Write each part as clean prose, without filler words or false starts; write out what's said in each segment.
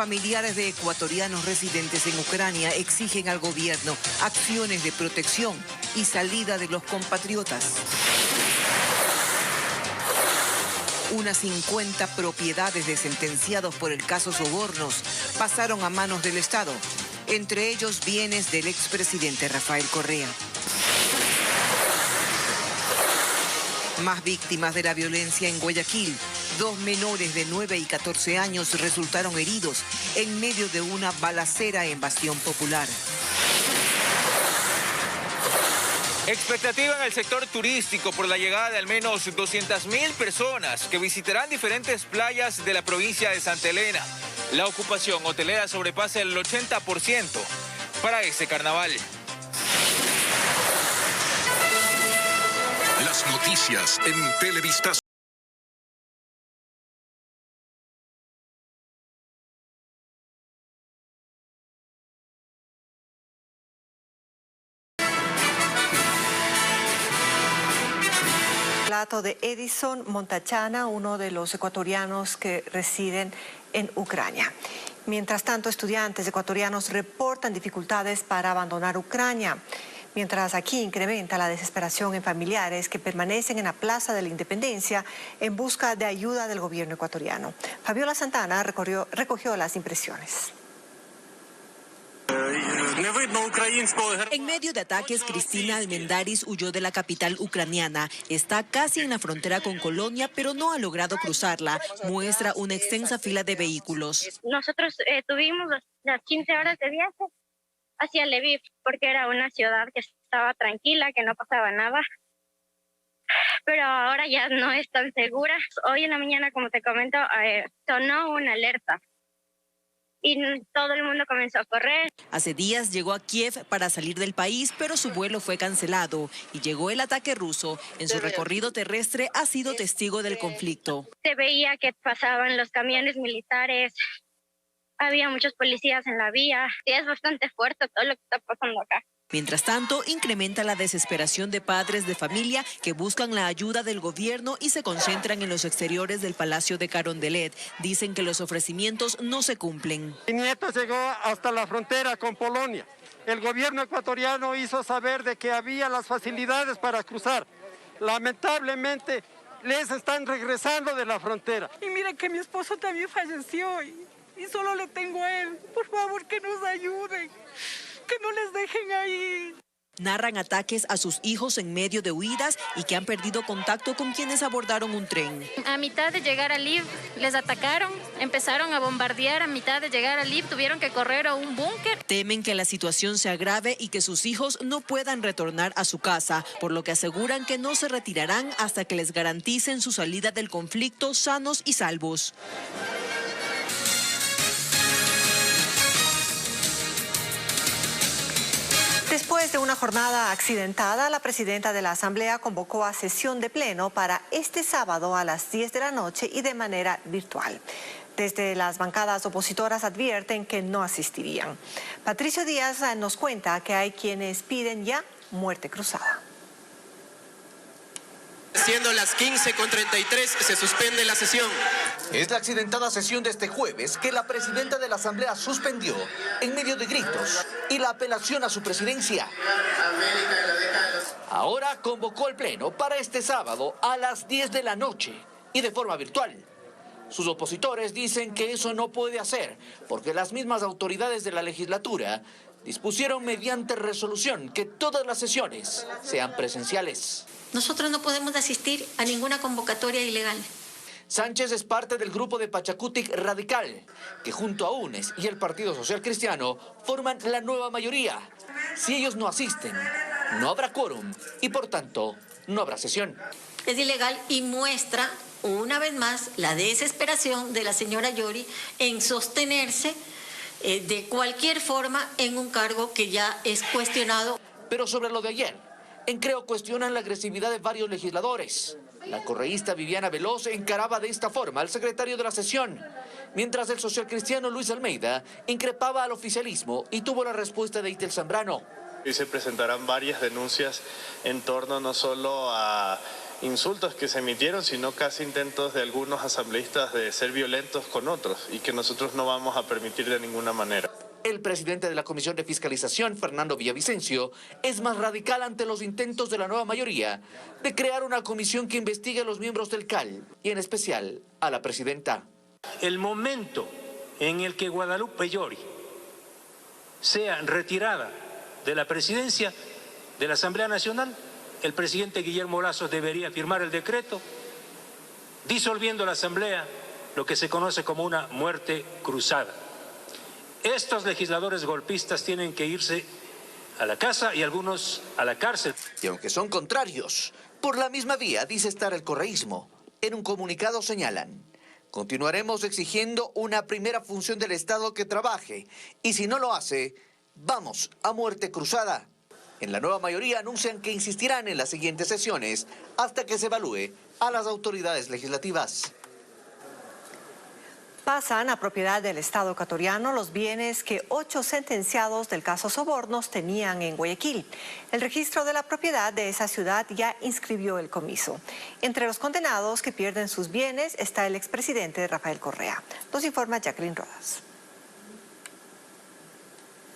Familiares de ecuatorianos residentes en Ucrania exigen al gobierno acciones de protección y salida de los compatriotas. Unas 50 propiedades de sentenciados por el caso Sobornos pasaron a manos del Estado, entre ellos bienes del expresidente Rafael Correa. Más víctimas de la violencia en Guayaquil. 2 menores de 9 y 14 años resultaron heridos en medio de una balacera en Bastión Popular. Expectativa en el sector turístico por la llegada de al menos 200.000 personas que visitarán diferentes playas de la provincia de Santa Elena. La ocupación hotelera sobrepasa el 80% para este carnaval. Las noticias en Televista. Relato de Edison Montachana, uno de los ecuatorianos que residen en Ucrania. Mientras tanto, estudiantes ecuatorianos reportan dificultades para abandonar Ucrania, mientras aquí incrementa la desesperación en familiares que permanecen en la Plaza de la Independencia en busca de ayuda del gobierno ecuatoriano. Fabiola Santana recogió las impresiones. En medio de ataques, Cristina Almendaris huyó de la capital ucraniana. Está casi en la frontera con Colonia, pero no ha logrado cruzarla. Muestra una extensa fila de vehículos. Nosotros tuvimos las 15 horas de viaje hacia Lviv, porque era una ciudad que estaba tranquila, que no pasaba nada. Pero ahora ya no es tan segura. Hoy en la mañana, como te comento, sonó una alerta. Y todo el mundo comenzó a correr. Hace días llegó a Kiev para salir del país, pero su vuelo fue cancelado y llegó el ataque ruso. En su recorrido terrestre ha sido testigo del conflicto. Se veía que pasaban los camiones militares, había muchos policías en la vía. Sí, es bastante fuerte todo lo que está pasando acá. Mientras tanto, incrementa la desesperación de padres de familia que buscan la ayuda del gobierno y se concentran en los exteriores del Palacio de Carondelet. Dicen que los ofrecimientos no se cumplen. Mi nieto llegó hasta la frontera con Polonia. El gobierno ecuatoriano hizo saber de que había las facilidades para cruzar. Lamentablemente, les están regresando de la frontera. Y mira que mi esposo también falleció y solo le tengo a él. Por favor, que nos ayuden. Que no les dejen ahí. Narran ataques a sus hijos en medio de huidas y que han perdido contacto con quienes abordaron un tren. A mitad de llegar a Lviv les atacaron, empezaron a bombardear. A mitad de llegar a Lviv tuvieron que correr a un búnker. Temen que la situación se agrave y que sus hijos no puedan retornar a su casa, por lo que aseguran que no se retirarán hasta que les garanticen su salida del conflicto sanos y salvos. Después de una jornada accidentada, la presidenta de la Asamblea convocó a sesión de pleno para este sábado a las 10 de la noche y de manera virtual. Desde las bancadas opositoras advierten que no asistirían. Patricio Díaz nos cuenta que hay quienes piden ya muerte cruzada. Siendo las 15:33, se suspende la sesión. Es la accidentada sesión de este jueves que la presidenta de la Asamblea suspendió en medio de gritos y la apelación a su presidencia. Ahora convocó el pleno para este sábado a las 10 de la noche y de forma virtual. Sus opositores dicen que eso no puede hacer porque las mismas autoridades de la legislatura dispusieron mediante resolución que todas las sesiones sean presenciales. Nosotros no podemos asistir a ninguna convocatoria ilegal. Sánchez es parte del grupo de Pachacutic Radical, que junto a UNES y el Partido Social Cristiano forman la nueva mayoría. Si ellos no asisten, no habrá quórum y por tanto no habrá sesión. Es ilegal y muestra una vez más la desesperación de la señora Yori en sostenerse de cualquier forma en un cargo que ya es cuestionado. Pero sobre lo de ayer, en Creo cuestionan la agresividad de varios legisladores. La correísta Viviana Veloz encaraba de esta forma al secretario de la sesión, mientras el socialcristiano Luis Almeida increpaba al oficialismo y tuvo la respuesta de Itel Zambrano. Y se presentarán varias denuncias en torno no solo a insultos que se emitieron, sino casi intentos de algunos asambleístas de ser violentos con otros y que nosotros no vamos a permitir de ninguna manera. El presidente de la Comisión de Fiscalización, Fernando Villavicencio, es más radical ante los intentos de la nueva mayoría de crear una comisión que investigue a los miembros del CAL y en especial a la presidenta. El momento en el que Guadalupe Llori sea retirada de la presidencia de la Asamblea Nacional, el presidente Guillermo Lasso debería firmar el decreto disolviendo la Asamblea, lo que se conoce como una muerte cruzada. Estos legisladores golpistas tienen que irse a la casa y algunos a la cárcel. Y aunque son contrarios, por la misma vía dice estar el correísmo. En un comunicado señalan: continuaremos exigiendo una primera función del Estado que trabaje, y si no lo hace, vamos a muerte cruzada. En la nueva mayoría anuncian que insistirán en las siguientes sesiones hasta que se evalúe a las autoridades legislativas. Pasan a propiedad del Estado ecuatoriano los bienes que 8 sentenciados del caso Sobornos tenían en Guayaquil. El registro de la propiedad de esa ciudad ya inscribió el comiso. Entre los condenados que pierden sus bienes está el expresidente Rafael Correa. Nos informa Jacqueline Rodas.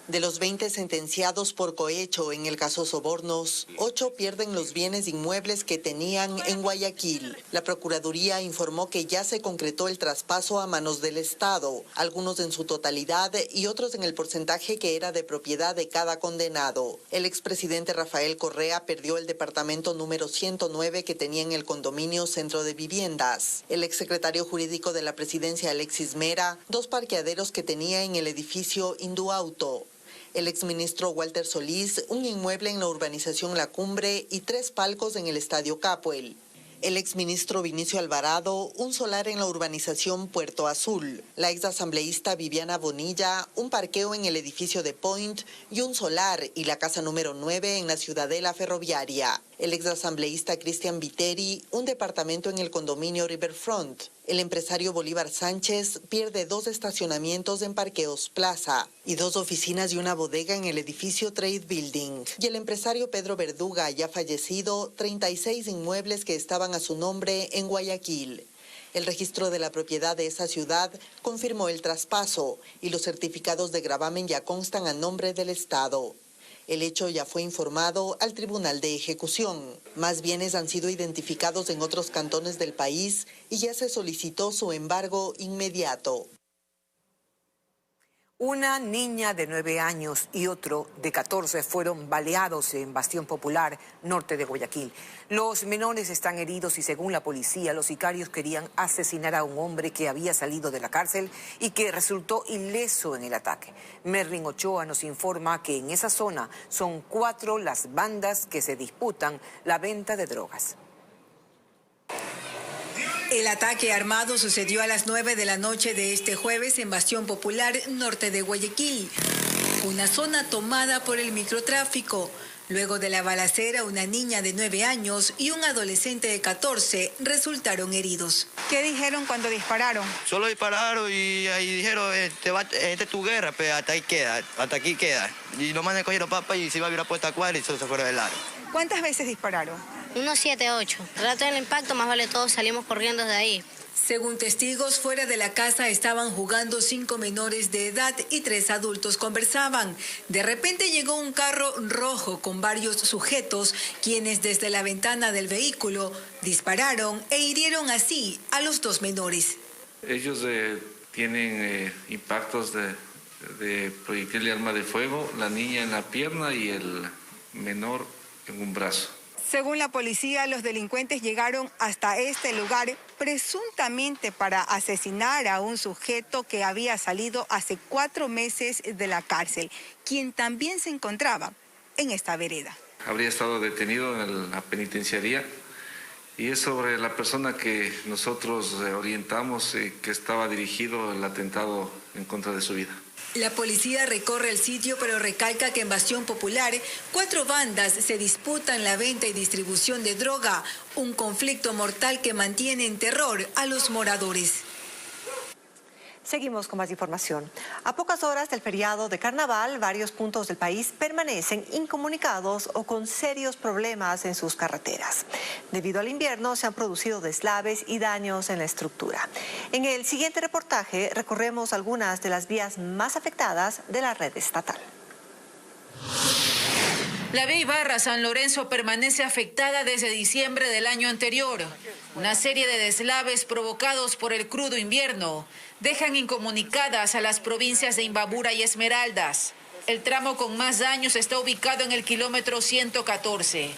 De los 20 sentenciados por cohecho en el caso Sobornos, 8 pierden los bienes inmuebles que tenían en Guayaquil. La Procuraduría informó que ya se concretó el traspaso a manos del Estado, algunos en su totalidad y otros en el porcentaje que era de propiedad de cada condenado. El expresidente Rafael Correa perdió el departamento número 109 que tenía en el condominio Centro de Viviendas. El exsecretario jurídico de la presidencia, Alexis Mera, 2 parqueaderos que tenía en el edificio Induauto. El exministro Walter Solís, un inmueble en la urbanización La Cumbre y 3 palcos en el estadio Capuel. El exministro Vinicio Alvarado, un solar en la urbanización Puerto Azul. La exasambleísta Viviana Bonilla, un parqueo en el edificio de Point y un solar y la casa número 9 en la Ciudadela Ferroviaria. El exasambleísta Cristian Viteri, un departamento en el condominio Riverfront. El empresario Bolívar Sánchez pierde 2 estacionamientos en Parqueos Plaza y 2 oficinas y una bodega en el edificio Trade Building. Y el empresario Pedro Verduga, ya fallecido, 36 inmuebles que estaban a su nombre en Guayaquil. El registro de la propiedad de esa ciudad confirmó el traspaso y los certificados de gravamen ya constan a nombre del Estado. El hecho ya fue informado al Tribunal de Ejecución. Más bienes han sido identificados en otros cantones del país y ya se solicitó su embargo inmediato. Una niña de 9 años y otro de 14 fueron baleados en Bastión Popular, norte de Guayaquil. Los menores están heridos y según la policía, los sicarios querían asesinar a un hombre que había salido de la cárcel y que resultó ileso en el ataque. Merlin Ochoa nos informa que en esa zona son 4 las bandas que se disputan la venta de drogas. El ataque armado sucedió a las 9 de la noche de este jueves en Bastión Popular, norte de Guayaquil, una zona tomada por el microtráfico. Luego de la balacera, una niña de 9 años y un adolescente de 14 resultaron heridos. ¿Qué dijeron cuando dispararon? Solo dispararon y ahí dijeron, esta es tu guerra, pero hasta aquí queda. Y nomás me cogieron papa y se iba a ir a puesta a cuadra y se fueron del lado. ¿Cuántas veces dispararon? Unos 7, 8. Rato del impacto, más vale todos salimos corriendo de ahí. Según testigos, fuera de la casa estaban jugando 5 menores de edad y 3 adultos conversaban. De repente llegó un carro rojo con varios sujetos, quienes desde la ventana del vehículo dispararon e hirieron así a los 2 menores. Ellos tienen impactos de proyectil de arma de fuego, la niña en la pierna y el menor en un brazo. Según la policía, los delincuentes llegaron hasta este lugar presuntamente para asesinar a un sujeto que había salido hace 4 meses de la cárcel, quien también se encontraba en esta vereda. Habría estado detenido en la penitenciaría y es sobre la persona que nosotros orientamos que estaba dirigido el atentado en contra de su vida. La policía recorre el sitio, pero recalca que en Bastión Popular 4 bandas se disputan la venta y distribución de droga, un conflicto mortal que mantiene en terror a los moradores. Seguimos con más información. A pocas horas del feriado de Carnaval, varios puntos del país permanecen incomunicados o con serios problemas en sus carreteras. Debido al invierno, se han producido deslaves y daños en la estructura. En el siguiente reportaje recorremos algunas de las vías más afectadas de la red estatal. La vía Ibarra-San Lorenzo permanece afectada desde diciembre del año anterior. Una serie de deslaves provocados por el crudo invierno dejan incomunicadas a las provincias de Imbabura y Esmeraldas. El tramo con más daños está ubicado en el kilómetro 114.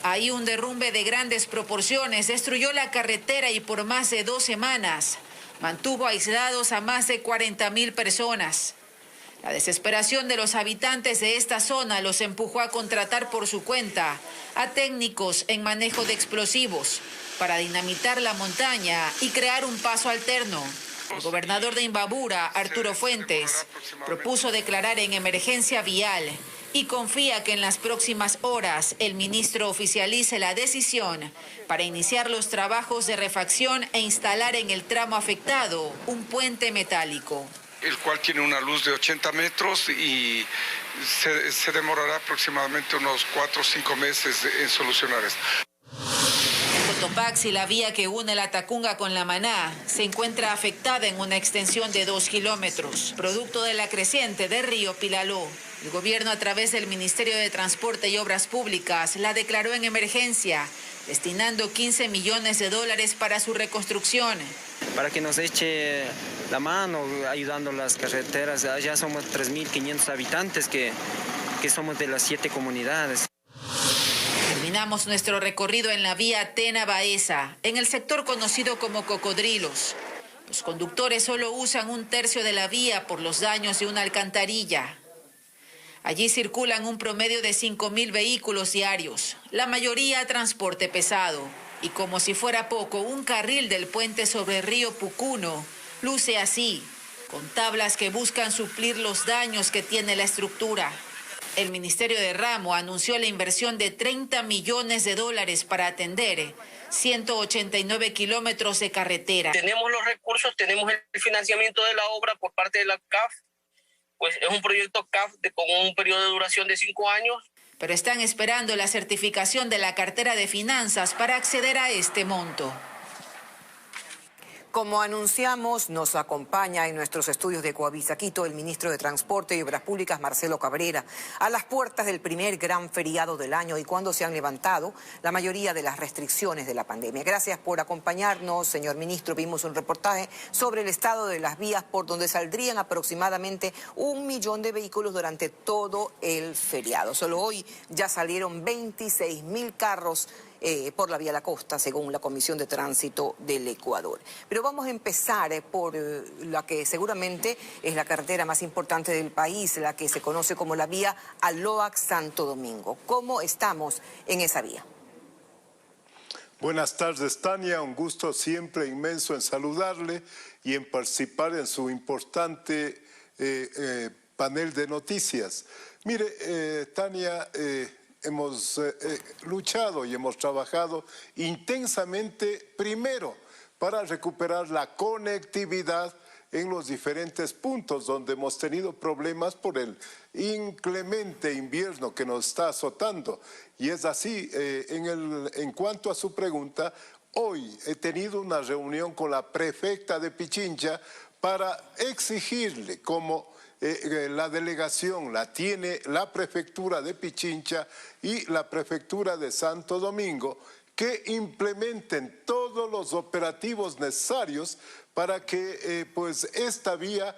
Ahí un derrumbe de grandes proporciones destruyó la carretera y por más de 2 semanas mantuvo aislados a más de 40.000 personas. La desesperación de los habitantes de esta zona los empujó a contratar por su cuenta a técnicos en manejo de explosivos para dinamitar la montaña y crear un paso alterno. El gobernador de Imbabura, Arturo Fuentes, propuso declarar en emergencia vial y confía que en las próximas horas el ministro oficialice la decisión para iniciar los trabajos de refacción e instalar en el tramo afectado un puente metálico, el cual tiene una luz de 80 metros y se demorará aproximadamente unos 4 o 5 meses en solucionar esto. En Cotopaxi, la vía que une la Tacunga con la Maná se encuentra afectada en una extensión de 2 kilómetros, producto de la creciente del río Pilaló. El gobierno, a través del Ministerio de Transporte y Obras Públicas, la declaró en emergencia, destinando $15 millones para su reconstrucción. Para que nos eche la mano ayudando las carreteras. Ya somos 3.500 habitantes que somos de las 7 comunidades. Terminamos nuestro recorrido en la vía Tena-Baeza, en el sector conocido como Cocodrilos. Los conductores solo usan 1/3 de la vía por los daños de una alcantarilla. Allí circulan un promedio de 5.000 vehículos diarios, la mayoría transporte pesado. Y como si fuera poco, un carril del puente sobre el río Pucuno luce así, con tablas que buscan suplir los daños que tiene la estructura. El Ministerio de Ramo anunció la inversión de $30 millones para atender 189 kilómetros de carretera. Tenemos los recursos, tenemos el financiamiento de la obra por parte de la CAF. Pues es un proyecto CAF con un periodo de duración de 5 años. Pero están esperando la certificación de la cartera de finanzas para acceder a este monto. Como anunciamos, nos acompaña en nuestros estudios de Coavisa Quito el ministro de Transporte y Obras Públicas, Marcelo Cabrera, a las puertas del primer gran feriado del año y cuando se han levantado la mayoría de las restricciones de la pandemia. Gracias por acompañarnos, señor ministro. Vimos un reportaje sobre el estado de las vías por donde saldrían aproximadamente 1 millón de vehículos durante todo el feriado. Solo hoy ya salieron 26.000 carros por la vía La Costa, según la Comisión de Tránsito del Ecuador. Pero vamos a empezar por la que seguramente es la carretera más importante del país, la que se conoce como la vía Aloac-Santo Domingo. ¿Cómo estamos en esa vía? Buenas tardes, Tania. Un gusto siempre inmenso en saludarle y en participar en su importante panel de noticias. Mire, Tania, hemos luchado y hemos trabajado intensamente, primero, para recuperar la conectividad en los diferentes puntos donde hemos tenido problemas por el inclemente invierno que nos está azotando. Y es así, en cuanto a su pregunta, hoy he tenido una reunión con la prefecta de Pichincha para exigirle como la delegación la tiene la prefectura de Pichincha y la prefectura de Santo Domingo, que implementen todos los operativos necesarios para que pues esta vía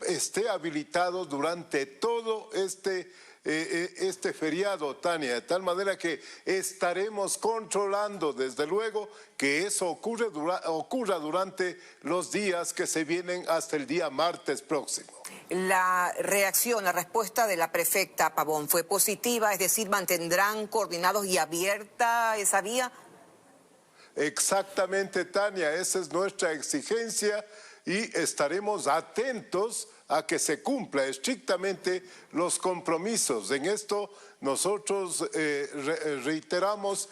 esté habilitado durante todo este feriado, Tania, de tal manera que estaremos controlando desde luego que eso ocurra durante los días que se vienen hasta el día martes próximo. La reacción, la respuesta de la prefecta Pavón fue positiva, es decir, ¿mantendrán coordinados y abierta esa vía? Exactamente, Tania, esa es nuestra exigencia y estaremos atentos a que se cumpla estrictamente los compromisos. En esto nosotros reiteramos,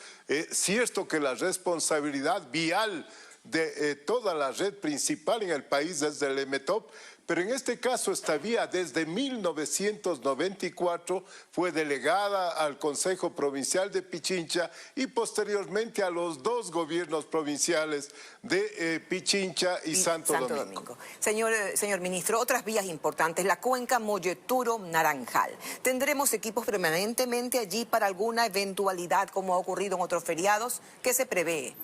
cierto que la responsabilidad vial de toda la red principal en el país desde el EMETOP, pero en este caso esta vía desde 1994 fue delegada al Consejo Provincial de Pichincha y posteriormente a los dos gobiernos provinciales de Pichincha y Santo Domingo. Señor ministro, otras vías importantes, la cuenca Molleturo-Naranjal. ¿Tendremos equipos permanentemente allí para alguna eventualidad como ha ocurrido en otros feriados? ¿Qué se prevé?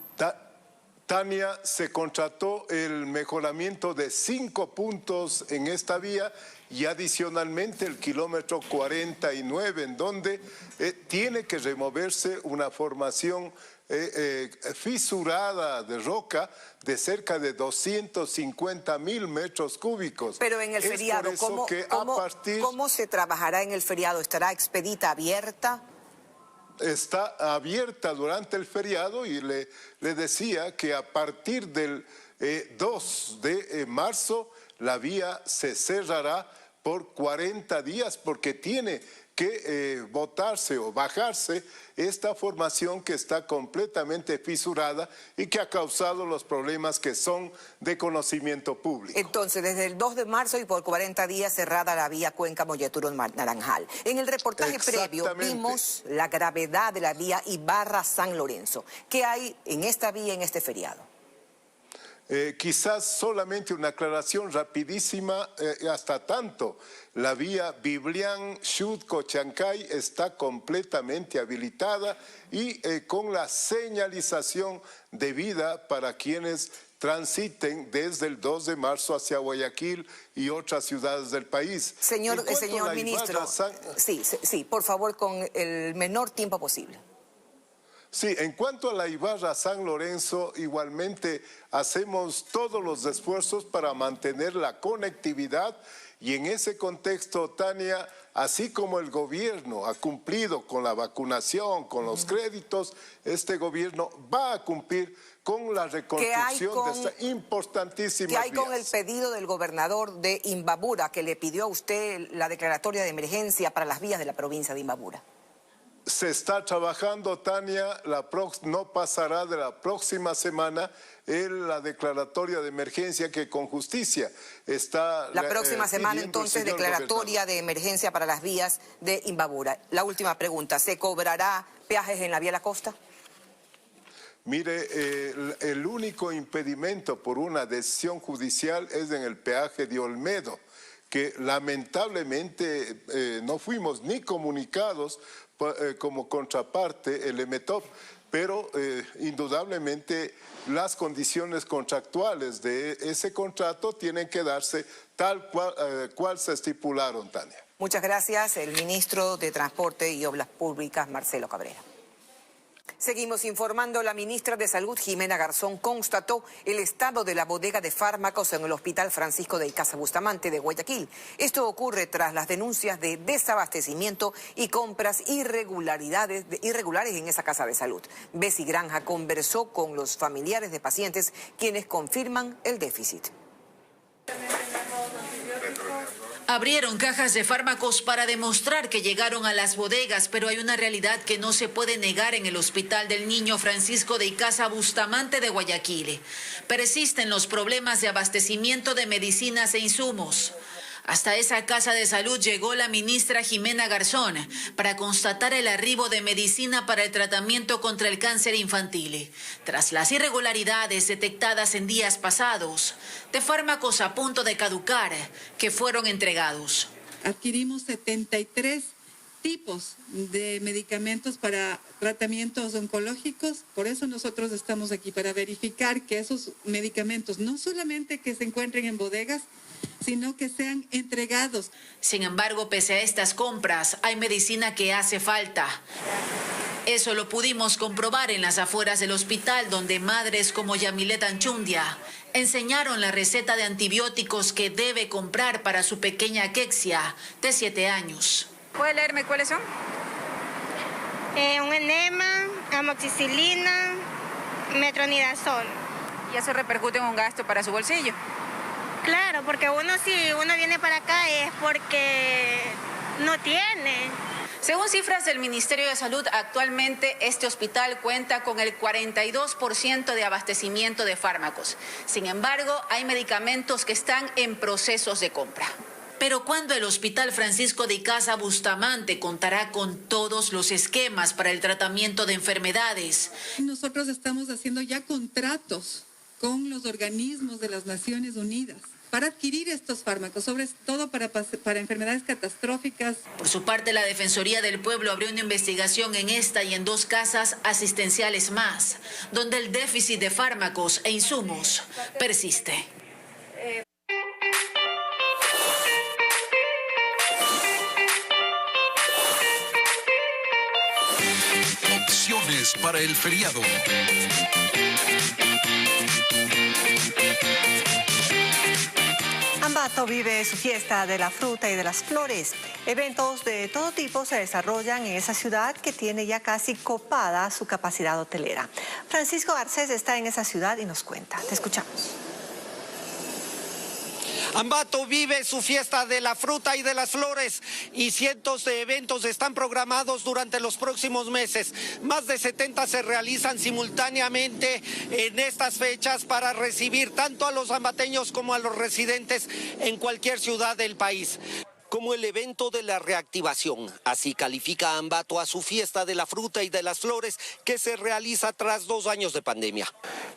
Tania, se contrató el mejoramiento de 5 puntos en esta vía y adicionalmente el kilómetro 49, en donde tiene que removerse una formación fisurada de roca de cerca de 250.000 metros cúbicos. Pero en el feriado, ¿cómo se trabajará en el feriado? ¿Estará expedita, abierta? Está abierta durante el feriado y le decía que a partir del 2 de marzo la vía se cerrará por 40 días porque tiene que botarse o bajarse esta formación que está completamente fisurada y que ha causado los problemas que son de conocimiento público. Entonces, desde el 2 de marzo y por 40 días cerrada la vía Cuenca Molleturo-Naranjal. En el reportaje previo vimos la gravedad de la vía Ibarra-San Lorenzo. ¿Qué hay en esta vía en este feriado? Quizás solamente una aclaración rapidísima, hasta tanto. La vía Biblián-Xut-Cochancay está completamente habilitada y con la señalización debida para quienes transiten desde el 2 de marzo hacia Guayaquil y otras ciudades del país. Señor ministro, sí, por favor, con el menor tiempo posible. Sí, en cuanto a la Ibarra-San Lorenzo, igualmente hacemos todos los esfuerzos para mantener la conectividad y en ese contexto, Tania, así como el gobierno ha cumplido con la vacunación, con los créditos, este gobierno va a cumplir con la reconstrucción de esta importantísima vía. ¿Qué hay con el pedido del gobernador de Imbabura que le pidió a usted la declaratoria de emergencia para las vías de la provincia de Imbabura? Se está trabajando, Tania, no pasará de la próxima semana la declaratoria de emergencia que con justicia está... La próxima semana entonces declaratoria de emergencia para las vías de Imbabura. La última pregunta, ¿se cobrará peajes en la vía La Costa? Mire, el único impedimento por una decisión judicial es en el peaje de Olmedo, que lamentablemente no fuimos ni comunicados como contraparte, el EMETOP, pero indudablemente las condiciones contractuales de ese contrato tienen que darse tal cual se estipularon, Tania. Muchas gracias, el ministro de Transporte y Obras Públicas, Marcelo Cabrera. Seguimos informando. La ministra de Salud, Jimena Garzón, constató el estado de la bodega de fármacos en el Hospital Francisco de Icaza Bustamante de Guayaquil. Esto ocurre tras las denuncias de desabastecimiento y compras irregulares en esa casa de salud. Bessie Granja conversó con los familiares de pacientes quienes confirman el déficit. Abrieron cajas de fármacos para demostrar que llegaron a las bodegas, pero hay una realidad que no se puede negar en el Hospital del Niño Francisco de Icaza Bustamante de Guayaquil. Persisten los problemas de abastecimiento de medicinas e insumos. Hasta esa casa de salud llegó la ministra Jimena Garzón para constatar el arribo de medicina para el tratamiento contra el cáncer infantil. Tras las irregularidades detectadas en días pasados, de fármacos a punto de caducar que fueron entregados. Adquirimos 73 tipos de medicamentos para tratamientos oncológicos. Por eso nosotros estamos aquí, para verificar que esos medicamentos no solamente que se encuentren en bodegas, sino que sean entregados. Sin embargo, pese a estas compras, hay medicina que hace falta. Eso lo pudimos comprobar en las afueras del hospital, donde madres como Yamilet Anchundia enseñaron la receta de antibióticos que debe comprar para su pequeña Kexia, de 7 años. ¿Puede leerme cuáles son? Un enema, amoxicilina, metronidazol. ¿Y eso repercute en un gasto para su bolsillo? Claro, porque si uno viene para acá es porque no tiene. Según cifras del Ministerio de Salud, actualmente este hospital cuenta con el 42% de abastecimiento de fármacos. Sin embargo, hay medicamentos que están en procesos de compra. Pero ¿cuándo el Hospital Francisco de Icaza Bustamante contará con todos los esquemas para el tratamiento de enfermedades? Nosotros estamos haciendo ya contratos con los organismos de las Naciones Unidas para adquirir estos fármacos, sobre todo para enfermedades catastróficas. Por su parte, la Defensoría del Pueblo abrió una investigación en esta y en 2 casas asistenciales más, donde el déficit de fármacos e insumos persiste. Opciones para el feriado. Ambato vive su fiesta de la fruta y de las flores. Eventos de todo tipo se desarrollan en esa ciudad que tiene ya casi copada su capacidad hotelera. Francisco Garcés está en esa ciudad y nos cuenta. Te escuchamos. Ambato vive su fiesta de la fruta y de las flores y cientos de eventos están programados durante los próximos meses. Más de 70 se realizan simultáneamente en estas fechas para recibir tanto a los ambateños como a los residentes en cualquier ciudad del país. Como el evento de la reactivación, así califica Ambato a su fiesta de la fruta y de las flores que se realiza tras 2 años de pandemia.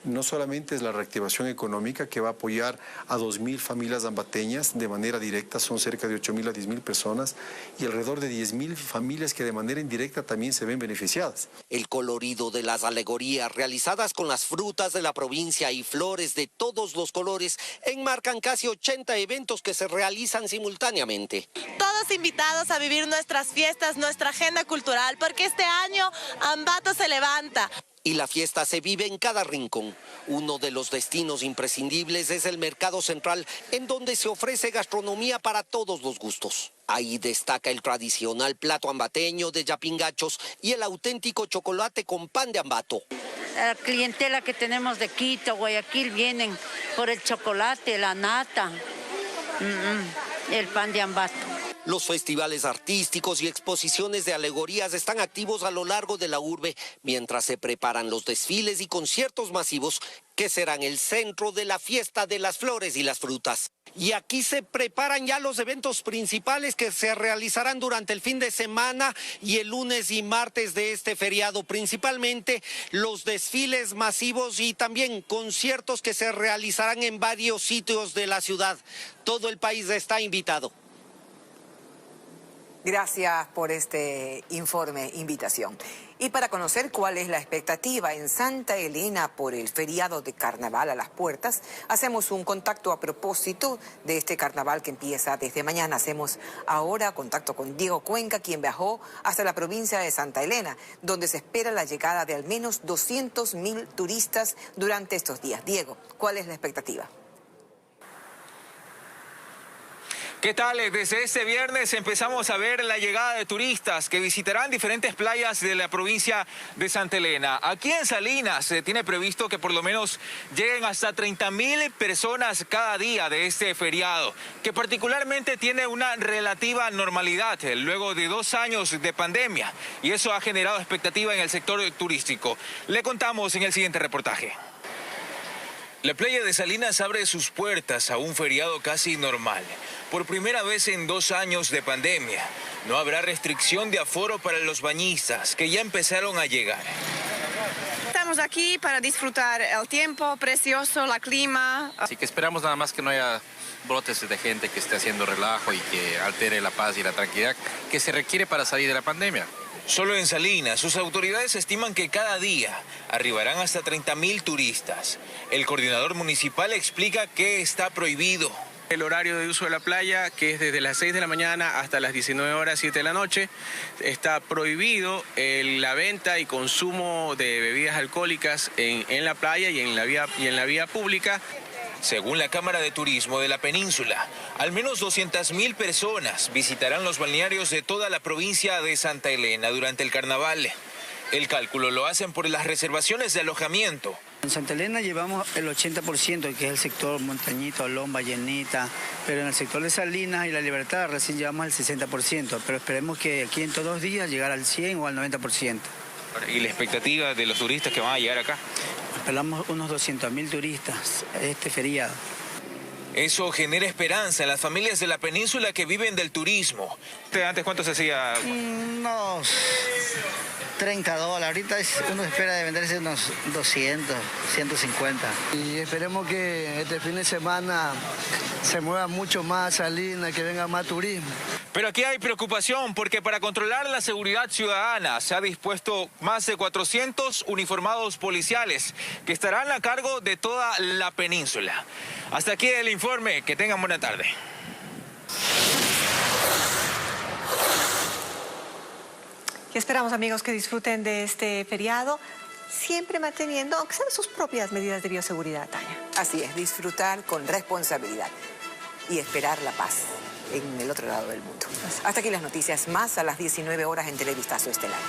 No solamente es la reactivación económica que va a apoyar a 2.000 familias ambateñas de manera directa, son cerca de 8.000 a 10.000 personas y alrededor de 10.000 familias que de manera indirecta también se ven beneficiadas. El colorido de las alegorías realizadas con las frutas de la provincia y flores de todos los colores enmarcan casi 80 eventos que se realizan simultáneamente. Todos invitados a vivir nuestras fiestas, nuestra agenda cultural, porque este año Ambato se levanta. Y la fiesta se vive en cada rincón. Uno de los destinos imprescindibles es el Mercado Central, en donde se ofrece gastronomía para todos los gustos. Ahí destaca el tradicional plato ambateño de yapingachos y el auténtico chocolate con pan de Ambato. La clientela que tenemos de Quito, Guayaquil, vienen por el chocolate, la nata, el pan de Ambato. Los festivales artísticos y exposiciones de alegorías están activos a lo largo de la urbe, mientras se preparan los desfiles y conciertos masivos que serán el centro de la fiesta de las flores y las frutas. Y aquí se preparan ya los eventos principales que se realizarán durante el fin de semana y el lunes y martes de este feriado, principalmente los desfiles masivos y también conciertos que se realizarán en varios sitios de la ciudad. Todo el país está invitado. Gracias por este informe, invitación. Y para conocer cuál es la expectativa en Santa Elena por el feriado de carnaval a las puertas, hacemos un contacto a propósito de este carnaval que empieza desde mañana. Hacemos ahora contacto con Diego Cuenca, quien viajó hasta la provincia de Santa Elena, donde se espera la llegada de al menos 200.000 turistas durante estos días. Diego, ¿cuál es la expectativa? ¿Qué tal? Desde este viernes empezamos a ver la llegada de turistas que visitarán diferentes playas de la provincia de Santa Elena. Aquí en Salinas se tiene previsto que por lo menos lleguen hasta 30.000 personas cada día de este feriado, que particularmente tiene una relativa normalidad luego de 2 años de pandemia, y eso ha generado expectativa en el sector turístico. Le contamos en el siguiente reportaje. La playa de Salinas abre sus puertas a un feriado casi normal. Por primera vez en 2 años de pandemia, no habrá restricción de aforo para los bañistas, que ya empezaron a llegar. Estamos aquí para disfrutar el tiempo precioso, el clima. Así que esperamos nada más que no haya brotes de gente que esté haciendo relajo y que altere la paz y la tranquilidad que se requiere para salir de la pandemia. Solo en Salinas, sus autoridades estiman que cada día arribarán hasta 30.000 turistas. El coordinador municipal explica que está prohibido. El horario de uso de la playa, que es desde las 6 de la mañana hasta las 19 horas 7 de la noche, está prohibido la venta y consumo de bebidas alcohólicas en la playa y en la vía pública. Según la Cámara de Turismo de la península, al menos 200.000 personas visitarán los balnearios de toda la provincia de Santa Elena durante el carnaval. El cálculo lo hacen por las reservaciones de alojamiento, En Santa Elena llevamos el 80%, que es el sector Montañita, Olón, Vallenita, pero en el sector de Salinas y La Libertad recién llevamos el 60%, pero esperemos que aquí en 2 días llegar al 100 o al 90%. ¿Y la expectativa de los turistas que van a llegar acá? Esperamos unos 200.000 turistas este feriado. Eso genera esperanza en las familias de la península que viven del turismo. ¿Antes cuánto se hacía? Unos $30. Ahorita uno espera de venderse unos 200, 150. Y esperemos que este fin de semana se mueva mucho más Salinas, que venga más turismo. Pero aquí hay preocupación porque para controlar la seguridad ciudadana se ha dispuesto más de 400 uniformados policiales que estarán a cargo de toda la península. Hasta aquí el informe. Que tengan buena tarde. Y esperamos, amigos, que disfruten de este feriado, siempre manteniendo, aunque sean sus propias medidas de bioseguridad, Tania. Así es, disfrutar con responsabilidad y esperar la paz en el otro lado del mundo. Hasta aquí las noticias, más a las 19 horas en Televistazo Estelar.